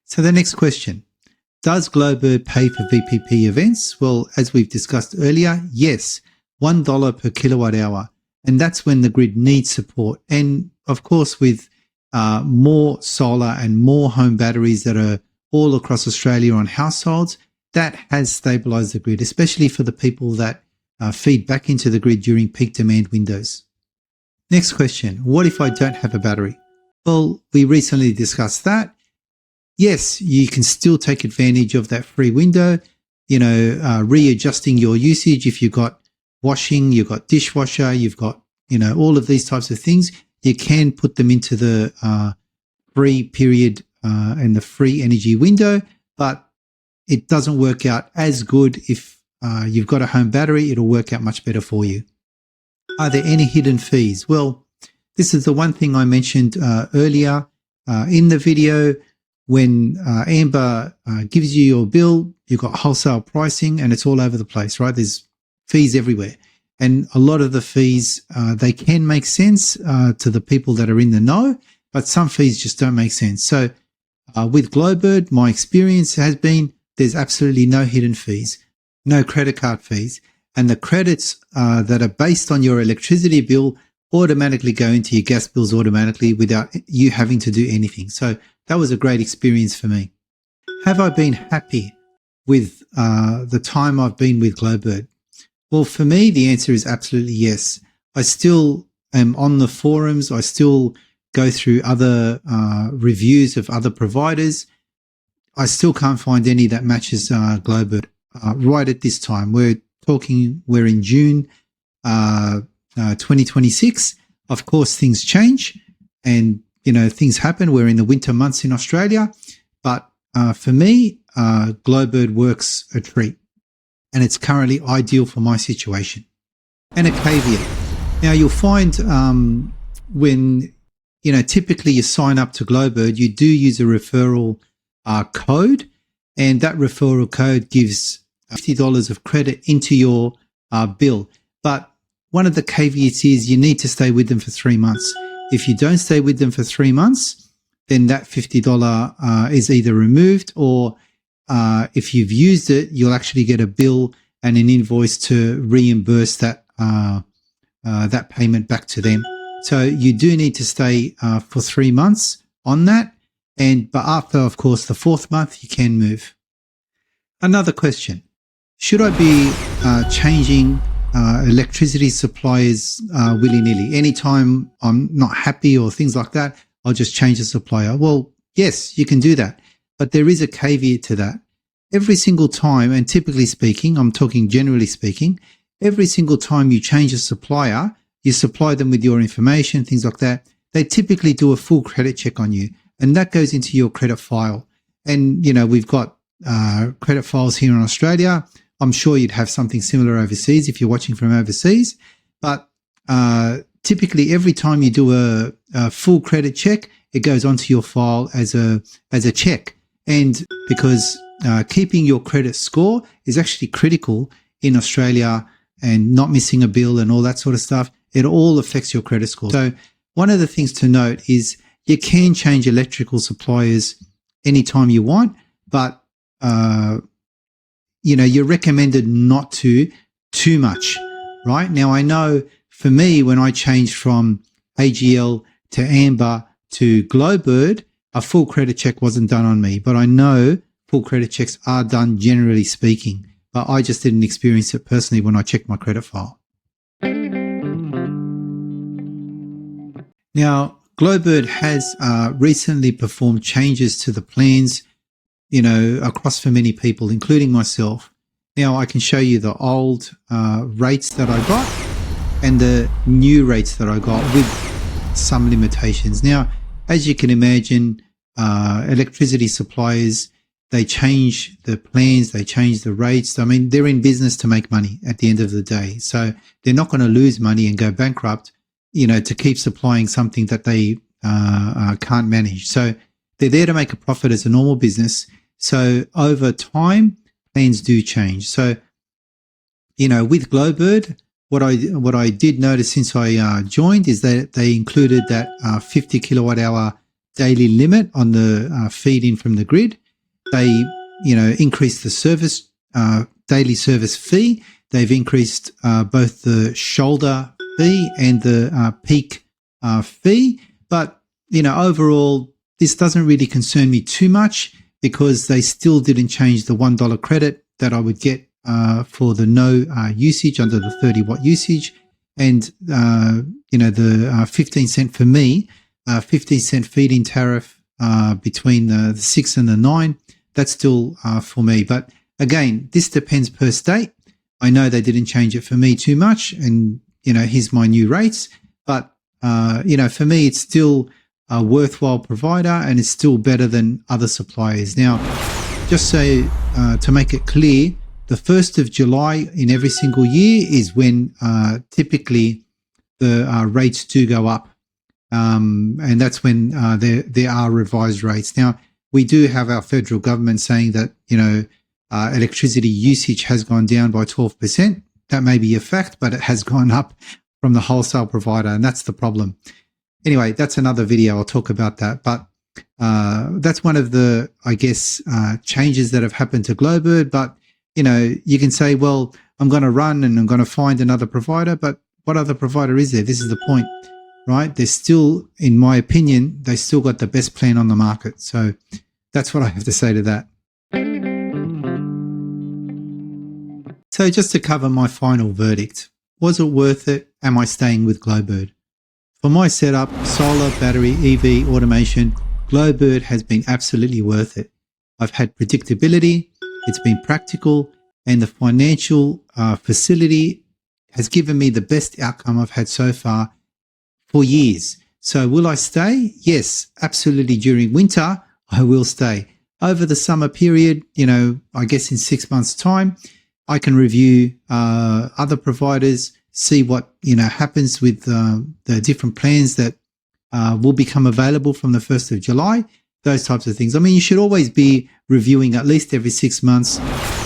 So the next question, does GloBird pay for VPP events? Well, as we've discussed earlier, yes, $1 per kilowatt hour. And that's when the grid needs support. And of course, with more solar and more home batteries that are all across Australia on households, that has stabilized the grid, especially for the people that feed back into the grid during peak demand windows. Next question, what if I don't have a battery? Well, we recently discussed that. Yes, you can still take advantage of that free window, readjusting your usage. If you've got washing, you've got dishwasher, you've got, all of these types of things, you can put them into the free period and the free energy window, but it doesn't work out as good if you've got a home battery. It'll work out much better for you. Are there any hidden fees? Well, this is the one thing I mentioned earlier in the video. When Amber gives you your bill, you've got wholesale pricing and it's all over the place, right? There's fees everywhere. And a lot of the fees, they can make sense to the people that are in the know, but some fees just don't make sense. So with GloBird, my experience has been there's absolutely no hidden fees, no credit card fees, and the credits that are based on your electricity bill automatically go into your gas bills automatically without you having to do anything. So that was a great experience for me. Have I been happy with the time I've been with GloBird? Well, for me, the answer is absolutely yes. I still am on the forums. I still go through other reviews of other providers. I still can't find any that matches GloBird right at this time. We're in June 2026. Of course, things change and, things happen. We're in the winter months in Australia. But for me, GloBird works a treat. And it's currently ideal for my situation. And a caveat. Now, you'll find when, typically you sign up to GloBird, you do use a referral code. And that referral code gives $50 of credit into your bill. But one of the caveats is you need to stay with them for 3 months. If you don't stay with them for 3 months, then that $50 is either removed or if you've used it, you'll actually get a bill and an invoice to reimburse that that payment back to them. So you do need to stay for 3 months on that. But after, of course, the 4th month, you can move. Another question. Should I be changing electricity suppliers willy-nilly? Anytime I'm not happy or things like that, I'll just change the supplier. Well, yes, you can do that. But there is a caveat to that. Every single time, and typically speaking, I'm talking generally speaking, every single time you change a supplier, you supply them with your information, things like that, they typically do a full credit check on you. And that goes into your credit file. And, we've got credit files here in Australia. I'm sure you'd have something similar overseas if you're watching from overseas. But typically every time you do a full credit check, it goes onto your file as a check. And because keeping your credit score is actually critical in Australia and not missing a bill and all that sort of stuff, it all affects your credit score. So one of the things to note is you can change electrical suppliers anytime you want, but you're recommended not to too much, right? Now, I know for me, when I changed from AGL to Amber to GloBird, a full credit check wasn't done on me, but I know full credit checks are done generally speaking, but I just didn't experience it personally when I checked my credit file. Now, GloBird has recently performed changes to the plans, across for many people, including myself. Now, I can show you the old rates that I got and the new rates that I got with some limitations. Now, as you can imagine, electricity suppliers, they change the plans, they change the rates. I mean, they're in business to make money at the end of the day. So they're not going to lose money and go bankrupt, to keep supplying something that they can't manage. So they're there to make a profit as a normal business. So over time, plans do change. So, with GloBird, what I did notice since I joined is that they included that 50 kilowatt hour daily limit on the feed in from the grid. They, increased the service daily service fee. They've increased both the shoulder fee and the peak fee. But, overall, this doesn't really concern me too much because they still didn't change the $1 credit that I would get for the no usage under the 30-watt usage. And, the 15 cent for me, 15 cent feed-in tariff between the 6 and the 9, that's still for me. But again, this depends per state. I know they didn't change it for me too much, and, here's my new rates. But, for me, it's still a worthwhile provider and it's still better than other suppliers. Now, just so to make it clear, the 1st of July in every single year is when typically the rates do go up. And that's when there are revised rates. Now, we do have our federal government saying that, electricity usage has gone down by 12%. That may be a fact, but it has gone up from the wholesale provider, and that's the problem. Anyway, that's another video. I'll talk about that. But that's one of the, I guess, changes that have happened to GloBird. But, you can say, well, I'm going to run and I'm going to find another provider. But what other provider is there? This is the point, right? They're still, in my opinion, they still got the best plan on the market. So that's what I have to say to that. So just to cover my final verdict, was it worth it? Am I staying with GloBird? For my setup, solar, battery, EV, automation, GloBird has been absolutely worth it. I've had predictability, it's been practical, and the financial facility has given me the best outcome I've had so far for years. So will I stay? Yes, absolutely. During winter, I will stay. Over the summer period, I guess in 6 months' time, I can review other providers, see what, happens with the different plans that will become available from the 1st of July, those types of things. I mean, you should always be reviewing at least every 6 months,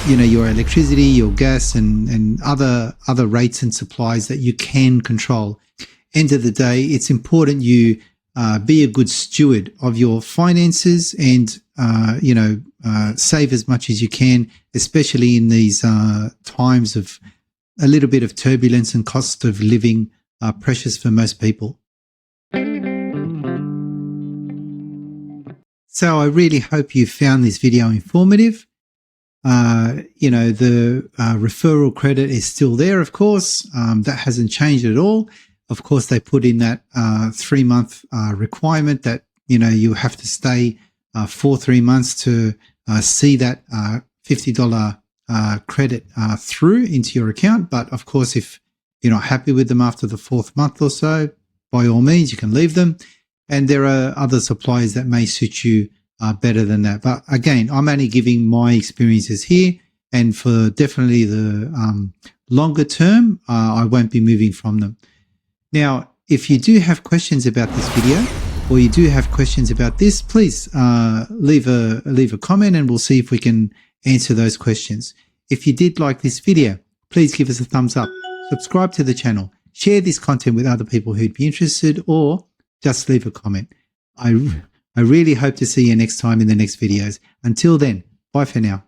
your electricity, your gas, and other rates and supplies that you can control. End of the day, it's important you be a good steward of your finances and, save as much as you can, especially in these times of a little bit of turbulence and cost of living pressures for most people. So I really hope you found this video informative. The referral credit is still there, of course. That hasn't changed at all. Of course, they put in that 3-month requirement that, you have to stay for 3 months to see that $50 credit through into your account. But of course, if you're not happy with them after the 4th month or so, by all means, you can leave them. And there are other suppliers that may suit you better than that. But again, I'm only giving my experiences here. And for definitely the longer term, I won't be moving from them. Now, if you do have questions about this video, or you do have questions about this, please leave a comment and we'll see if we can answer those questions. If you did like this video, please give us a thumbs up, subscribe to the channel, share this content with other people who'd be interested, or just leave a comment. I really hope to see you next time in the next videos. Until then, bye for now.